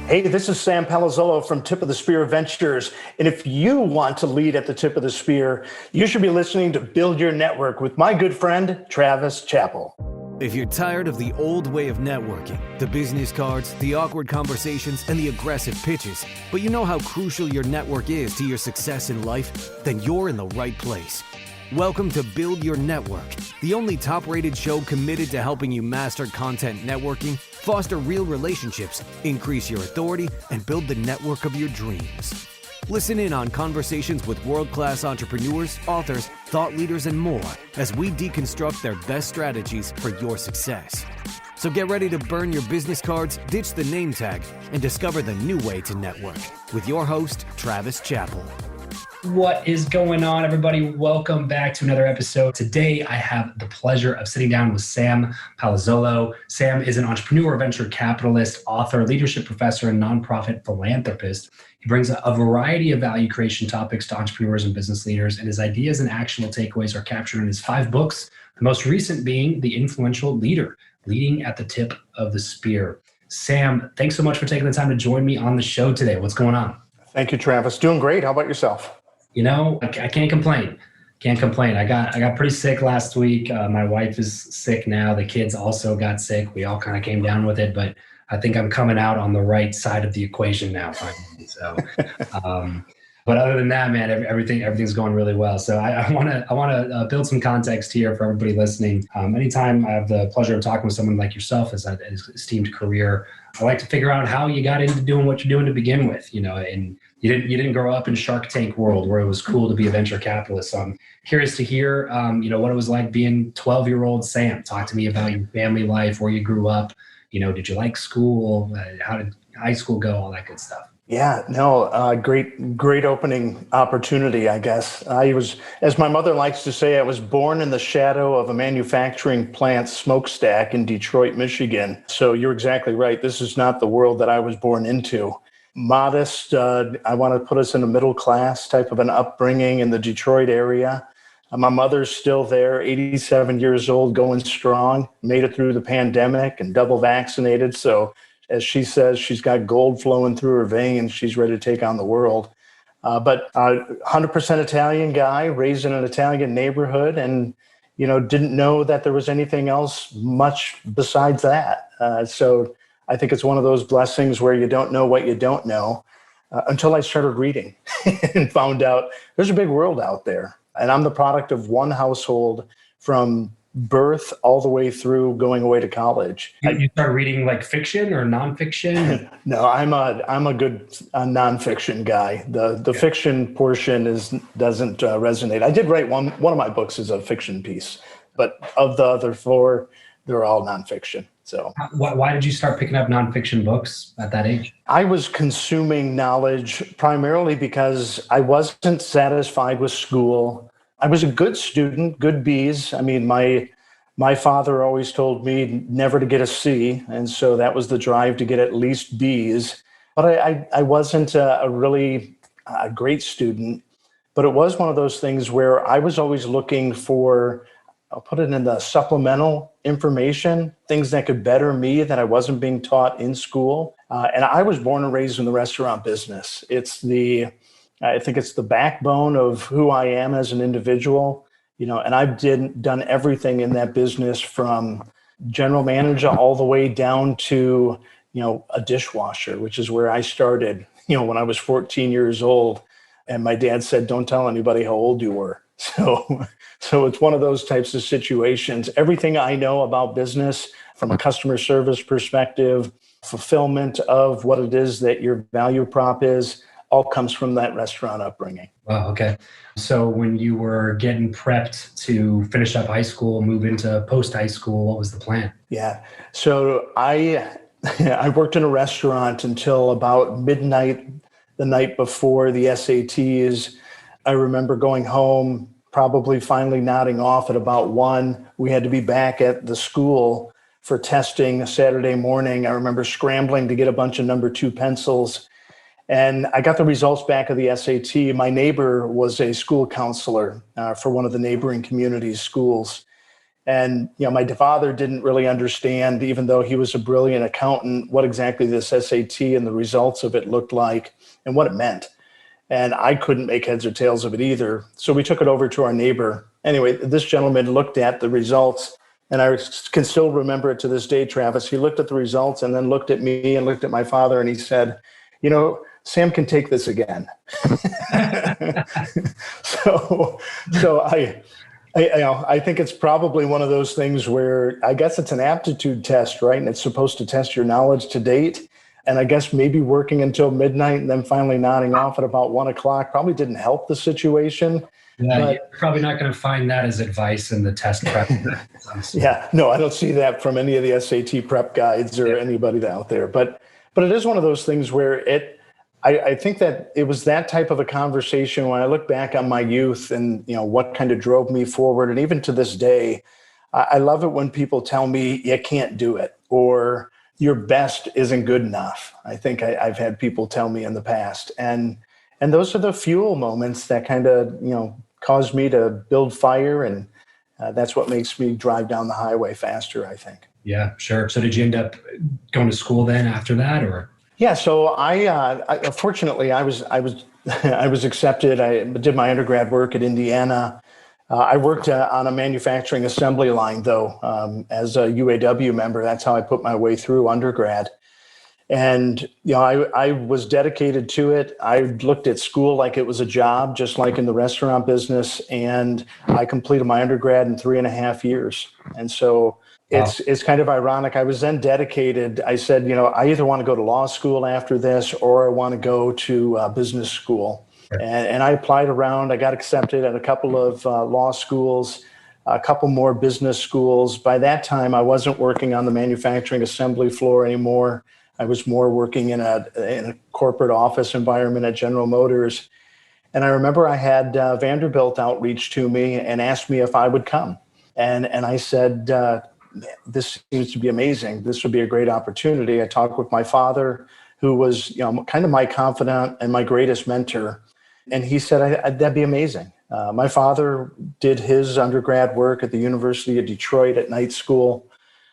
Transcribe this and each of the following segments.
Hey, this is Sam Palazzolo from Tip of the Spear Ventures. And if you want to lead at the tip of the spear, you should be listening to Build Your Network with my good friend, Travis Chappell. If you're tired of the old way of networking, the business cards, the awkward conversations, and the aggressive pitches, but you know how crucial your network is to your success in life, then you're in the right place. Welcome to Build Your Network, the only top-rated show committed to helping you master content networking, foster real relationships, increase your authority, and build the network of your dreams. Listen in on conversations with world-class entrepreneurs, authors, thought leaders, and more as we deconstruct their best strategies for your success. So get ready to burn your business cards, ditch the name tag, and discover the new way to network with your host, Travis Chappell. What is going on, everybody? Welcome back to another episode. Today, I have the pleasure of sitting down with Sam Palazzolo. Sam is an entrepreneur, venture capitalist, author, leadership professor, and nonprofit philanthropist. He brings a variety of value creation topics to entrepreneurs and business leaders, and his ideas and actionable takeaways are captured in his 5 books, the most recent being The Influential Leader, Leading at the Tip of the Spear. Sam, thanks so much for taking the time to join me on the show today. What's going on? Thank you, Travis. Doing great. How about yourself? You know, I can't complain. I got pretty sick last week. My wife is sick now. The kids also got sick. We all kind of came down with it, but I think I'm coming out on the right side of the equation now, finally. So, but other than that, man, everything's going really well. So I want to build some context here for everybody listening. Anytime I have the pleasure of talking with someone like yourself as an esteemed career, I like to figure out how you got into doing what you're doing to begin with. You know, and you didn't grow up in Shark Tank world where it was cool to be a venture capitalist. So I'm curious to hear, what it was like being 12-year-old Sam. Talk to me about your family life, where you grew up. You know, did you like school? How did high school go? All that good stuff. Yeah, no, great opening opportunity, I guess. I was, as my mother likes to say, I was born in the shadow of a manufacturing plant smokestack in Detroit, Michigan. So you're exactly right. This is not the world that I was born into. Modest, I want to put us in a middle class type of an upbringing in the Detroit area. My mother's still there, 87 years old, going strong, made it through the pandemic and double vaccinated. So as she says, she's got gold flowing through her veins. She's ready to take on the world. But 100% Italian guy, raised in an Italian neighborhood, and didn't know that there was anything else much besides that. So I think it's one of those blessings where you don't know what you don't know until I started reading and found out there's a big world out there. And I'm the product of one household from birth all the way through going away to college. You start reading like fiction or nonfiction? No, I'm a good nonfiction guy. The fiction portion doesn't resonate. I did write one of my books is a fiction piece, but of the other 4, they're all nonfiction. So why did you start picking up nonfiction books at that age? I was consuming knowledge primarily because I wasn't satisfied with school. I was a good student, good B's. I mean, my father always told me never to get a C, and so that was the drive to get at least B's. But I wasn't a really great student, but it was one of those things where I was always looking for, I'll put it in the supplemental information, things that could better me that I wasn't being taught in school. And I was born and raised in the restaurant business. I think it's the backbone of who I am as an individual, and I've done everything in that business from general manager all the way down to, a dishwasher, which is where I started, when I was 14 years old. And my dad said, don't tell anybody how old you were. So it's one of those types of situations. Everything I know about business from a customer service perspective, fulfillment of what it is that your value prop is, all comes from that restaurant upbringing. Wow, okay. So when you were getting prepped to finish up high school, move into post-high school, what was the plan? Yeah. So I worked in a restaurant until about midnight the night before the SATs. I remember going home, probably finally nodding off at about 1. We had to be back at the school for testing Saturday morning. I remember scrambling to get a bunch of number 2 pencils. And I got the results back of the SAT. My neighbor was a school counselor for one of the neighboring community schools. And, my father didn't really understand, even though he was a brilliant accountant, what exactly this SAT and the results of it looked like and what it meant. And I couldn't make heads or tails of it either. So we took it over to our neighbor. Anyway, this gentleman looked at the results, and I can still remember it to this day, Travis. He looked at the results and then looked at me and looked at my father, and he said, Sam can take this again. So I think it's probably one of those things where I guess it's an aptitude test, right? And it's supposed to test your knowledge to date. And I guess maybe working until midnight and then finally nodding off at about 1:00 probably didn't help the situation. Yeah, but, you're probably not going to find that as advice in the test prep. Yeah, no, I don't see that from any of the SAT prep guides or anybody out there. But it is one of those things where I think that it was that type of a conversation when I look back on my youth and, what kind of drove me forward. And even to this day, I love it when people tell me you can't do it or your best isn't good enough. I think I've had people tell me in the past. And those are the fuel moments that kind of, cause me to build fire. And that's what makes me drive down the highway faster, I think. Yeah, sure. So did you end up going to school then after that, or? Yeah, so I fortunately I was I was accepted. I did my undergrad work at Indiana. I worked on a manufacturing assembly line, though, as a UAW member. That's how I put my way through undergrad. And I was dedicated to it. I looked at school like it was a job, just like in the restaurant business. And I completed my undergrad in 3.5 years. And so it's kind of ironic. I was then dedicated. I said, I either want to go to law school after this or I want to go to business school. And I applied around. I got accepted at a couple of law schools, a couple more business schools. By that time, I wasn't working on the manufacturing assembly floor anymore. I was more working in a corporate office environment at General Motors. And I remember I had Vanderbilt outreach to me and asked me if I would come. And I said, this seems to be amazing. This would be a great opportunity. I talked with my father, who was, kind of my confidant and my greatest mentor. And he said, that'd be amazing. My father did his undergrad work at the University of Detroit at night school.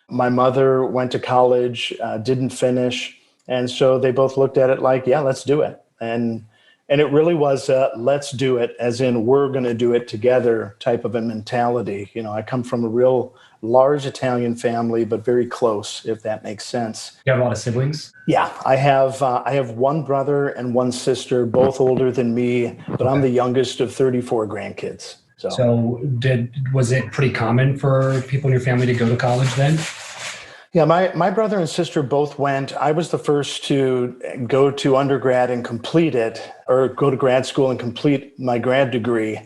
My mother went to college, didn't finish. And so they both looked at it like, yeah, let's do it. And it really was let's do it, as in we're going to do it together type of a mentality. I come from a real large Italian family, but very close, if that makes sense. You have a lot of siblings? Yeah, I have one brother and one sister, both older than me, but I'm the youngest of 34 grandkids. So was it pretty common for people in your family to go to college then? Yeah, my brother and sister both went. I was the first to go to undergrad and complete it, or go to grad school and complete my grad degree.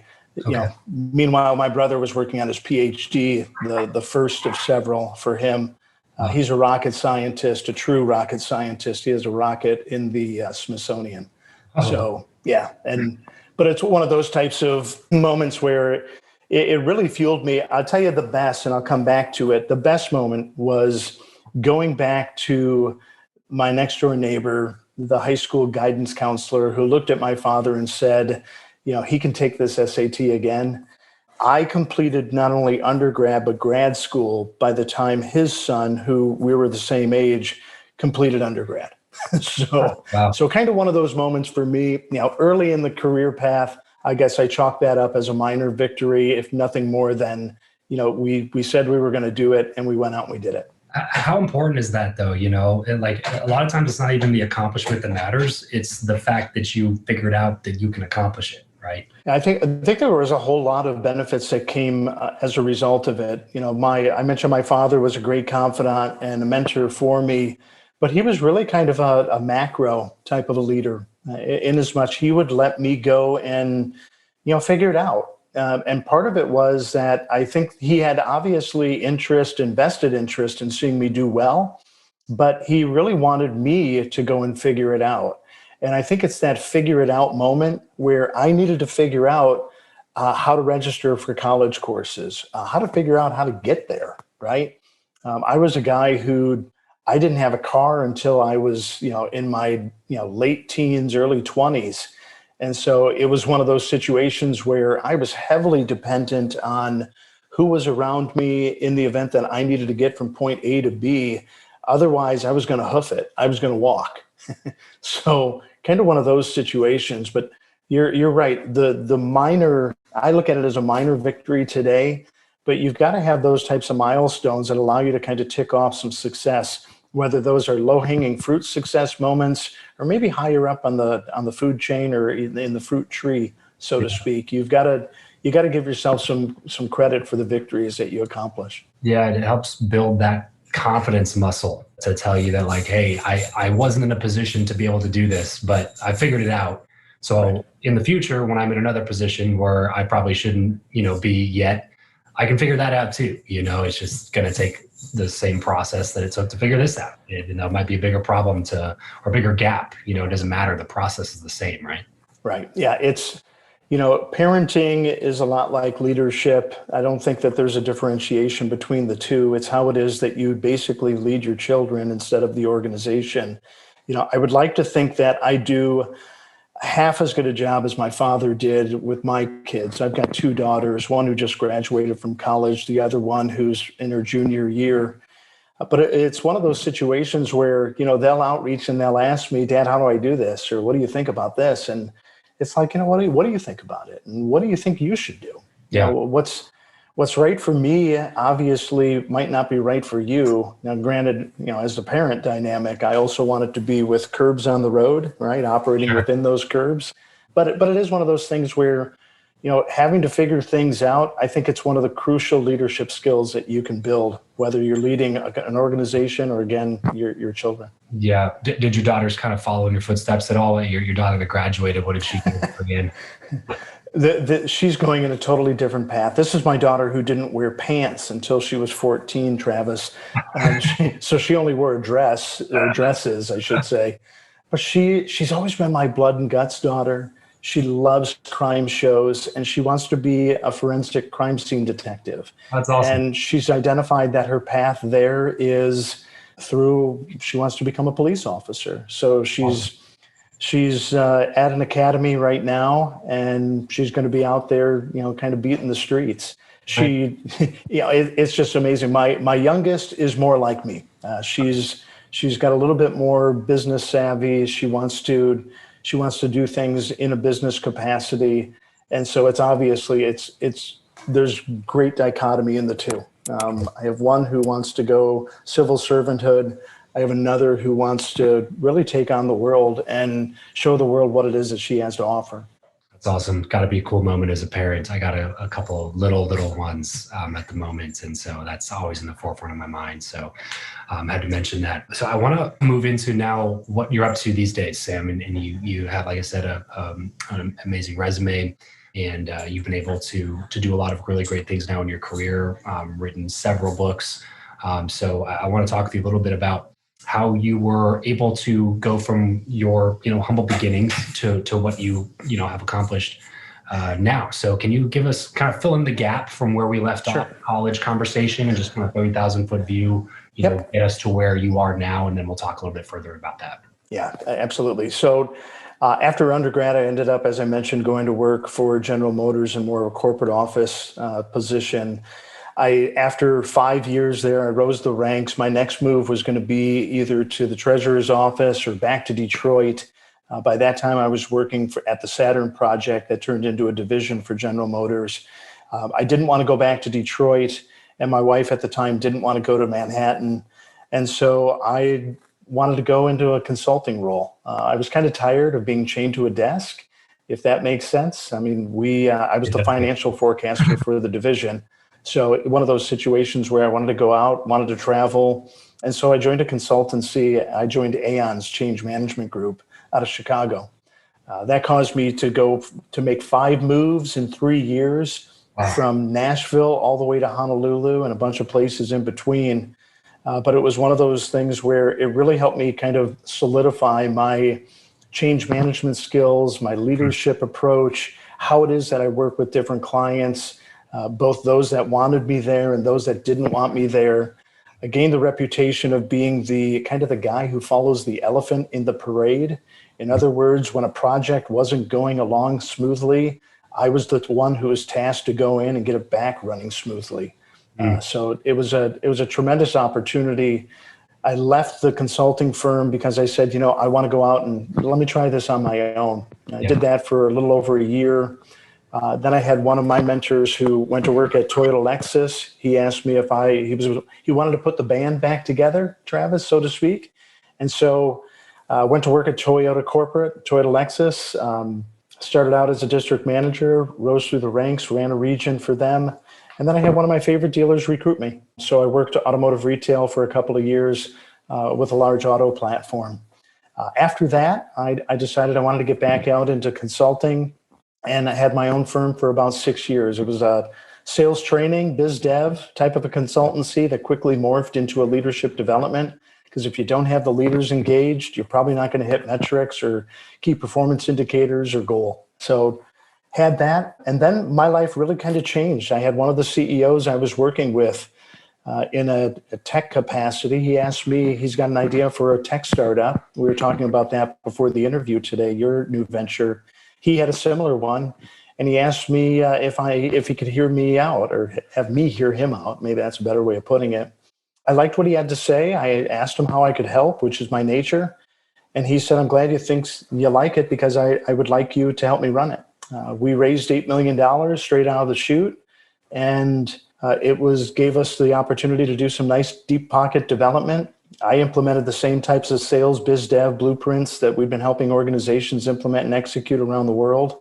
Okay. Meanwhile, my brother was working on his PhD, the first of several for him. He's a rocket scientist, a true rocket scientist. He has a rocket in the Smithsonian. Oh. So, yeah. But it's one of those types of moments where it really fueled me. I'll tell you the best, and I'll come back to it. The best moment was going back to my next door neighbor, the high school guidance counselor, who looked at my father and said, he can take this SAT again. I completed not only undergrad, but grad school by the time his son, who we were the same age, completed undergrad. So kind of one of those moments for me, early in the career path. I guess I chalk that up as a minor victory, if nothing more than, we said we were going to do it and we went out and we did it. How important is that though? Like a lot of times it's not even the accomplishment that matters. It's the fact that you figured out that you can accomplish it, right? I think there was a whole lot of benefits that came as a result of it. I mentioned my father was a great confidant and a mentor for me, but he was really kind of a macro type of a leader. In as much he would let me go and, figure it out. And part of it was that I think he had obviously vested interest in seeing me do well, but he really wanted me to go and figure it out. And I think it's that figure it out moment where I needed to figure out how to register for college courses, how to figure out how to get there, right? I was a guy I didn't have a car until I was, in my, late teens, early 20s. And so it was one of those situations where I was heavily dependent on who was around me in the event that I needed to get from point A to B. Otherwise, I was going to hoof it. I was going to walk. So kind of one of those situations, but you're right. The minor, I look at it as a minor victory today, but you've got to have those types of milestones that allow you to kind of tick off some success, whether those are low-hanging fruit success moments or maybe higher up on the food chain or in the fruit tree, so to speak. You got to give yourself some credit for the victories that you accomplish. Yeah, it helps build that confidence muscle to tell you that, like, hey, I wasn't in a position to be able to do this, but I figured it out. So in the future, when I'm in another position where I probably shouldn't, be yet, I can figure that out too. It's just going to take the same process that it took to figure this out. It might be a bigger problem or bigger gap. It doesn't matter. The process is the same, right? Right. Yeah. It's, parenting is a lot like leadership. I don't think that there's a differentiation between the two. It's how it is that you basically lead your children instead of the organization. I would like to think that I do half as good a job as my father did with my kids. I've got two daughters, one who just graduated from college, the other one who's in her junior year. But it's one of those situations where, they'll outreach and they'll ask me, Dad, how do I do this? Or what do you think about this? And it's like, what do you think about it? And what do you think you should do? Yeah. What's right for me obviously might not be right for you. Now, granted, as a parent dynamic, I also want it to be with curbs on the road, right? Operating within those curbs. But it is one of those things where, having to figure things out, I think it's one of the crucial leadership skills that you can build, whether you're leading an organization or, again, your children. Yeah. Did your daughters kind of follow in your footsteps at all? Your daughter that graduated, what did she do again? She's going in a totally different path. This is my daughter who didn't wear pants until she was 14, Travis. So she only wore a dress, or dresses, I should say. But she's always been my blood and guts daughter. She loves crime shows, and she wants to be a forensic crime scene detective. That's awesome. And she's identified that her path there is she wants to become a police officer. So she's at an academy right now, and she's going to be out there, kind of beating the streets. It's just amazing. My youngest is more like me. She's got a little bit more business savvy. She wants to do things in a business capacity. And so it's obviously, there's great dichotomy in the two. I have one who wants to go civil servanthood. I have another who wants to really take on the world and show the world what it is that she has to offer. That's awesome. Got to be a cool moment as a parent. I got a couple of little ones at the moment. And so that's always in the forefront of my mind. So I had to mention that. So I want to move into now what you're up to these days, Sam. And you have, like I said, an amazing resume. And you've been able to do a lot of really great things now in your career, written several books. So I want to talk with you a little bit about how you were able to go from your, humble beginnings to what you have accomplished now. So can you give us kind of fill in the gap from where we left off college conversation and just kind of 30,000 foot view, get us to where you are now. And then we'll talk a little bit further about that. Yeah, absolutely. So after undergrad, I ended up, as I mentioned, going to work for General Motors in more of a corporate office position. After 5 years there, I rose the ranks. My next move was going to be either to the treasurer's office or back to Detroit. By that time, I was working at the Saturn project that turned into a division for General Motors. I didn't want to go back to Detroit, and my wife at the time didn't want to go to Manhattan. And so I wanted to go into a consulting role. I was kind of tired of being chained to a desk, if that makes sense. I mean, I was the financial forecaster for the division. So one of those situations where I wanted to go out, wanted to travel. And so I joined a consultancy. I joined Aon's Change Management Group out of Chicago. That caused me to make 5 moves in 3 years, from Nashville all the way to Honolulu and a bunch of places in between. But it was one of those things where it really helped me kind of solidify my change management skills, my leadership approach, how it is that I work with different clients, both those that wanted me there and those that didn't want me there. I gained the reputation of being the guy who follows the elephant in the parade. In other words, when a project wasn't going along smoothly, I was the one who was tasked to go in and get it back running smoothly. So it was a tremendous opportunity. I left the consulting firm because I said, I want to go out and let me try this on my own. I did that for a little over a year. Then I had one of my mentors who went to work at Toyota Lexus. He asked me if he wanted to put the band back together, Travis, so to speak. And so went to work at Toyota Lexus, started out as a district manager, rose through the ranks, ran a region for them. And then I had one of my favorite dealers recruit me. So I worked automotive retail for a couple of years with a large auto platform. After that, I decided I wanted to get back out into consulting. And I had my own firm for about 6 years. It was a sales training, biz dev type of a consultancy that quickly morphed into a leadership development. Because if you don't have the leaders engaged, you're probably not going to hit metrics or key performance indicators or goal. So had that. And then my life really kind of changed. I had one of the CEOs I was working with in a tech capacity. He asked me, he's got an idea for a tech startup. We were talking about that before the interview today, your new venture. He had a similar one, and he asked me if he could hear me out or have me hear him out. Maybe that's a better way of putting it. I liked what he had to say. I asked him how I could help, which is my nature. And he said, I'm glad you like it because I would like you to help me run it. We raised $8 million straight out of the chute, and it gave us the opportunity to do some nice deep pocket development. I implemented the same types of sales, biz dev blueprints that we've been helping organizations implement and execute around the world.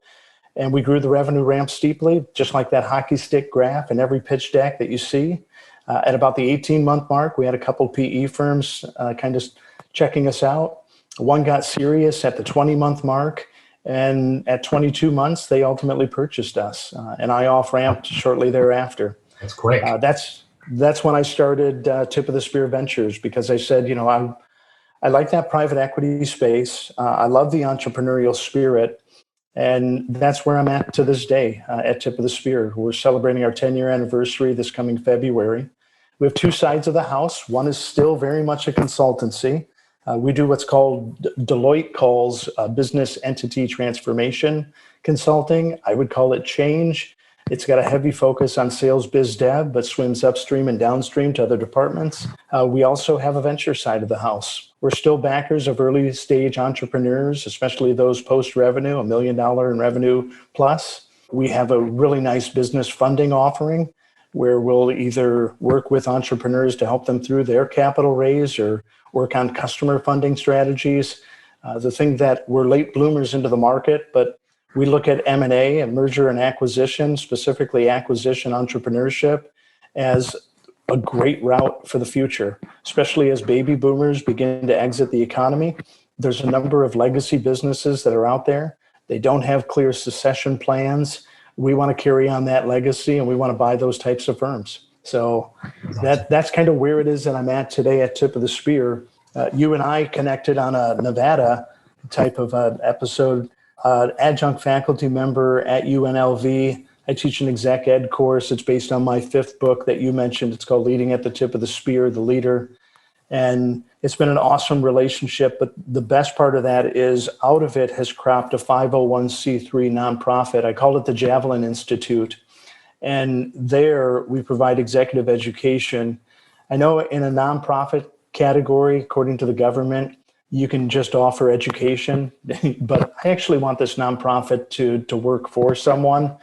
And we grew the revenue ramp steeply, just like that hockey stick graph in every pitch deck that you see. At about the 18-month mark, we had a couple PE firms kind of checking us out. One got serious at the 20-month mark. And at 22 months, they ultimately purchased us. And I off-ramped shortly thereafter. That's quick. That's when I started Tip of the Spear Ventures, because I said, I like that private equity space. I love the entrepreneurial spirit. And that's where I'm at to this day at Tip of the Spear. We're celebrating our 10-year anniversary this coming February. We have two sides of the house. One is still very much a consultancy. We do what's called, Deloitte calls business entity transformation consulting. I would call it change. It's got a heavy focus on sales biz dev, but swims upstream and downstream to other departments. We also have a venture side of the house. We're still backers of early stage entrepreneurs, especially those post-revenue, $1 million in revenue plus. We have a really nice business funding offering where we'll either work with entrepreneurs to help them through their capital raise or work on customer funding strategies. The thing that we're late bloomers into the market, but we look at M&A and merger and acquisition, specifically acquisition entrepreneurship, as a great route for the future, especially as baby boomers begin to exit the economy. There's a number of legacy businesses that are out there. They don't have clear succession plans. We want to carry on that legacy, and we want to buy those types of firms. So that's kind of where it is that I'm at today at Tip of the Spear. You and I connected on a Nevada type of episode. Adjunct faculty member at UNLV. I teach an exec ed course. It's based on my 5th book that you mentioned. It's called Leading at the Tip of the Spear, The Leader. And it's been an awesome relationship. But the best part of that is out of it has cropped a 501c3 nonprofit. I call it the Javelin Institute. And there we provide executive education. I know in a nonprofit category, according to the government, you can just offer education, but I actually want this nonprofit to work for someone.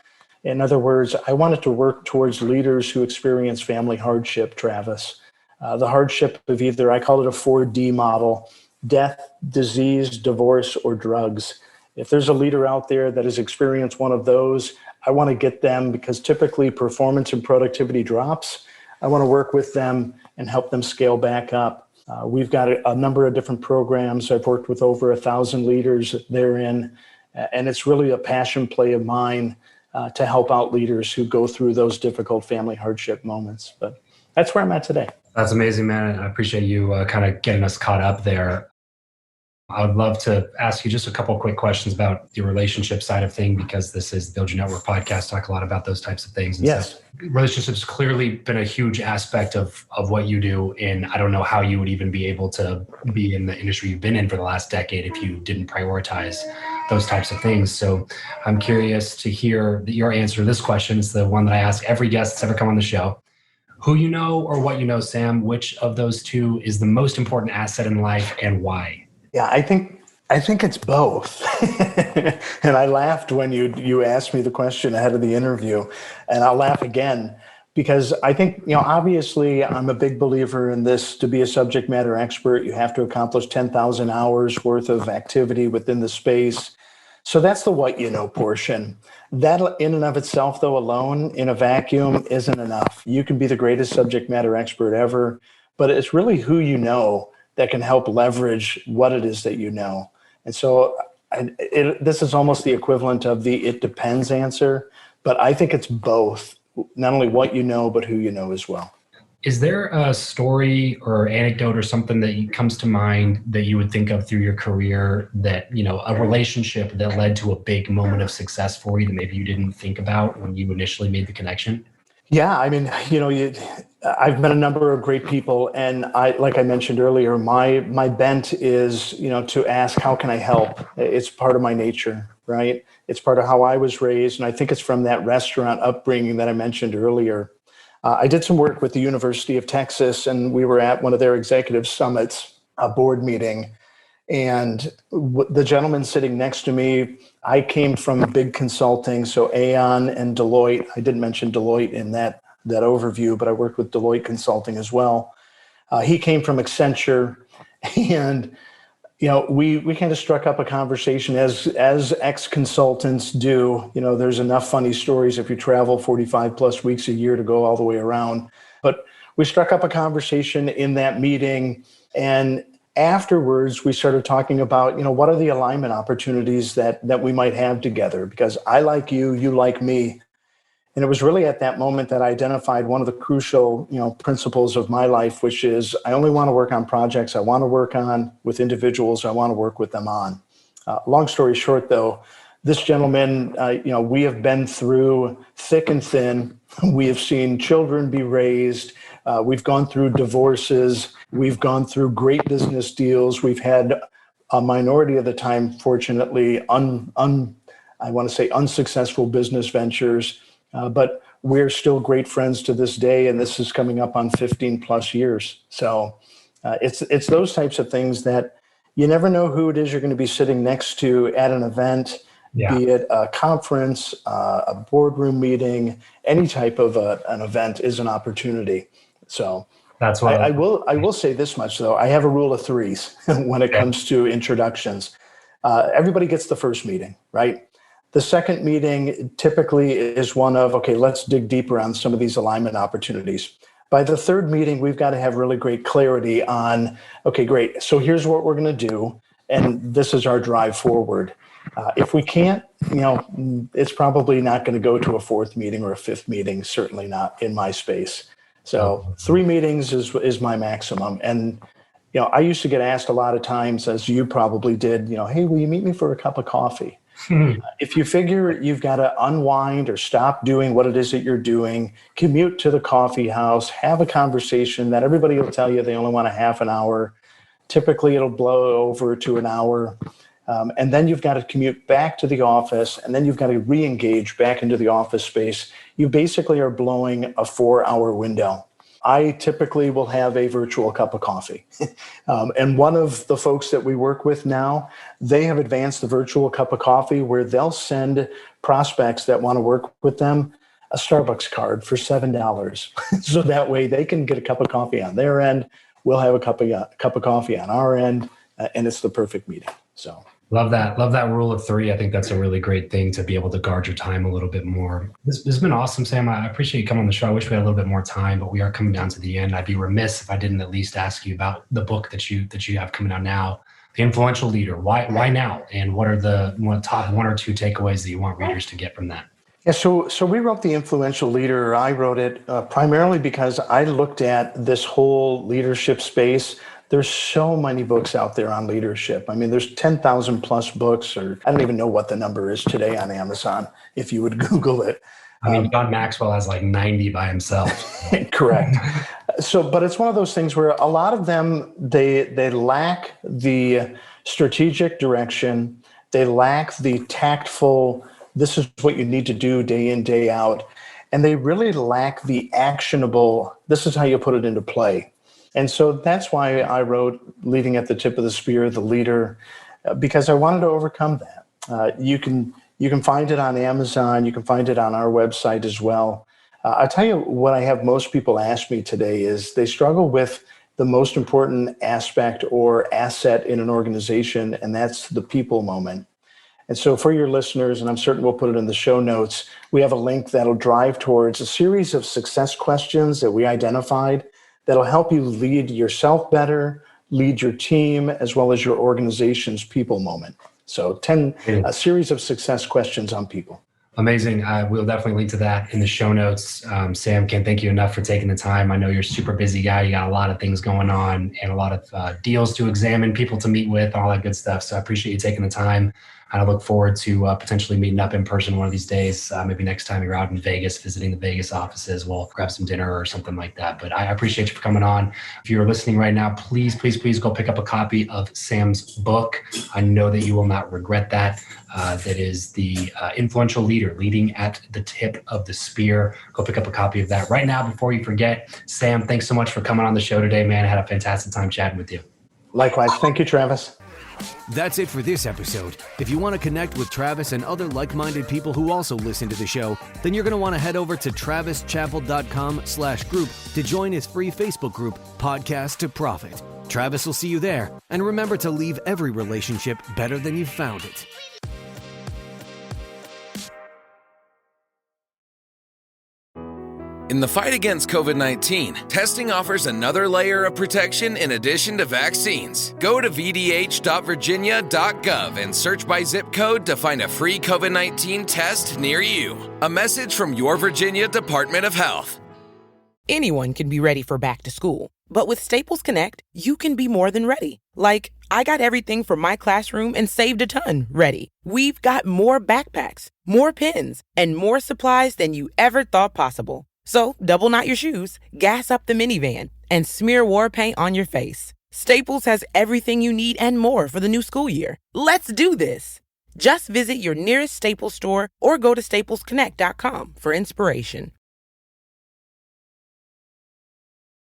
In other words, I want it to work towards leaders who experience family hardship, Travis. The hardship of either, I call it a 4D model, death, disease, divorce, or drugs. If there's a leader out there that has experienced one of those, I want to get them, because typically performance and productivity drops. I want to work with them and help them scale back up. We've got a number of different programs. I've worked with over 1,000 leaders therein, and it's really a passion play of mine to help out leaders who go through those difficult family hardship moments. But that's where I'm at today. That's amazing, man. I appreciate you kind of getting us caught up there. I would love to ask you just a couple of quick questions about the relationship side of things, because this is the Build Your Network podcast, talk a lot about those types of things. And yes. So relationships clearly been a huge aspect of what you do. And I don't know how you would even be able to be in the industry you've been in for the last decade if you didn't prioritize those types of things. So I'm curious to hear your answer to this question. It's the one that I ask every guest that's ever come on the show. Who you know or what you know, Sam, which of those two is the most important asset in life and why? Yeah, I think it's both. And I laughed when you asked me the question ahead of the interview, and I'll laugh again because I think, obviously I'm a big believer in this. To be a subject matter expert, you have to accomplish 10,000 hours worth of activity within the space. So that's the what you know portion. That in and of itself, though, alone in a vacuum isn't enough. You can be the greatest subject matter expert ever, but it's really who you know that can help leverage what it is that you know. And so this is almost the equivalent of the it depends answer, but I think it's both, not only what you know, but who you know as well. Is there a story or anecdote or something that comes to mind that you would think of through your career that, a relationship that led to a big moment of success for you that maybe you didn't think about when you initially made the connection? Yeah, I mean, I've met a number of great people, and like I mentioned earlier, my bent is, to ask, how can I help? It's part of my nature, right? It's part of how I was raised, and I think it's from that restaurant upbringing that I mentioned earlier. I did some work with the University of Texas, and we were at one of their executive summits, a board meeting. And the gentleman sitting next to me, I came from big consulting, so Aon and Deloitte. I didn't mention Deloitte in that overview, but I worked with Deloitte Consulting as well. He came from Accenture, and we kind of struck up a conversation as ex-consultants do. There's enough funny stories if you travel 45 plus weeks a year to go all the way around. But we struck up a conversation in that meeting, and afterwards we started talking about, what are the alignment opportunities that we might have together? Because I like you, you like me. And it was really at that moment that I identified one of the crucial, principles of my life, which is I only want to work on projects I want to work on with individuals I want to work with them on. Long story short, though, this gentleman, we have been through thick and thin. We have seen children be raised. We've gone through divorces. We've gone through great business deals. We've had a minority of the time, fortunately, unsuccessful business ventures. But we're still great friends to this day, and this is coming up on 15 plus years. So it's those types of things that you never know who it is you're going to be sitting next to at an event, be it a conference, a boardroom meeting, any type of an event is an opportunity. So that's what I will say this much, though. I have a rule of threes when it comes to introductions. Everybody gets the first meeting, right? The second meeting typically is one of, okay, let's dig deeper on some of these alignment opportunities. By the third meeting, we've got to have really great clarity on, okay, great. So here's what we're going to do. And this is our drive forward. If we can't, it's probably not going to go to a fourth meeting or a fifth meeting, certainly not in my space. So 3 meetings is my maximum. And, I used to get asked a lot of times, as you probably did, hey, will you meet me for a cup of coffee? If you figure you've got to unwind or stop doing what it is that you're doing, commute to the coffee house, have a conversation that everybody will tell you they only want a half an hour. Typically, it'll blow over to an hour. And then you've got to commute back to the office, and then you've got to re-engage back into the office space. You basically are blowing a 4-hour window. I typically will have a virtual cup of coffee. And one of the folks that we work with now, they have advanced the virtual cup of coffee where they'll send prospects that want to work with them a Starbucks card for $7. So that way they can get a cup of coffee on their end. We'll have a cup of coffee on our end, and it's the perfect meeting. So love that rule of 3. I think that's a really great thing to be able to guard your time a little bit more. This has been awesome, Sam. I appreciate you coming on the show. I wish we had a little bit more time, but we are coming down to the end. I'd be remiss if I didn't at least ask you about the book that you have coming out now, The Influential Leader. Why now? And what are the top 1 or 2 takeaways that you want readers to get from that? Yeah, so we wrote The Influential Leader. I wrote it primarily because I looked at this whole leadership space. There's so many books out there on leadership. I mean, there's 10,000 plus books, or I don't even know what the number is today on Amazon, if you would Google it. I mean, John Maxwell has like 90 by himself. Correct. So, but it's one of those things where a lot of them, they lack the strategic direction. They lack the tactful, this is what you need to do day in, day out. And they really lack the actionable, this is how you put it into play. And so that's why I wrote Leading at the Tip of the Spear, The Leader, because I wanted to overcome that. You can find it on Amazon. You can find it on our website as well. I'll tell you what I have most people ask me today is they struggle with the most important aspect or asset in an organization, and that's the people moment. And so for your listeners, and I'm certain we'll put it in the show notes, we have a link that'll drive towards a series of success questions that we identified that'll help you lead yourself better, lead your team, as well as your organization's people moment. So a series of success questions on people. Amazing. We'll definitely link to that in the show notes. Sam, can't thank you enough for taking the time. I know you're a super busy guy. You got a lot of things going on and a lot of deals to examine, people to meet with, all that good stuff. So I appreciate you taking the time. And I look forward to potentially meeting up in person one of these days. Maybe next time you're out in Vegas, visiting the Vegas offices, we'll grab some dinner or something like that. But I appreciate you for coming on. If you're listening right now, please go pick up a copy of Sam's book. I know that you will not regret that. That is The Influential Leader, Leading at the Tip of the Spear. Go pick up a copy of that right now before you forget. Sam, thanks so much for coming on the show today, man. I had a fantastic time chatting with you. Likewise. Thank you, Travis. That's it for this episode. If you want to connect with Travis and other like-minded people who also listen to the show, then you're going to want to head over to travischappell.com/group to join his free Facebook group, Podcast to Profit. Travis will see you there. And remember to leave every relationship better than you found it. In the fight against COVID-19, testing offers another layer of protection in addition to vaccines. Go to vdh.virginia.gov and search by zip code to find a free COVID-19 test near you. A message from your Virginia Department of Health. Anyone can be ready for back to school, but with Staples Connect, you can be more than ready. Like, I got everything from my classroom and saved a ton ready. We've got more backpacks, more pens, and more supplies than you ever thought possible. So double knot your shoes, gas up the minivan, and smear war paint on your face. Staples has everything you need and more for the new school year. Let's do this. Just visit your nearest Staples store or go to staplesconnect.com for inspiration.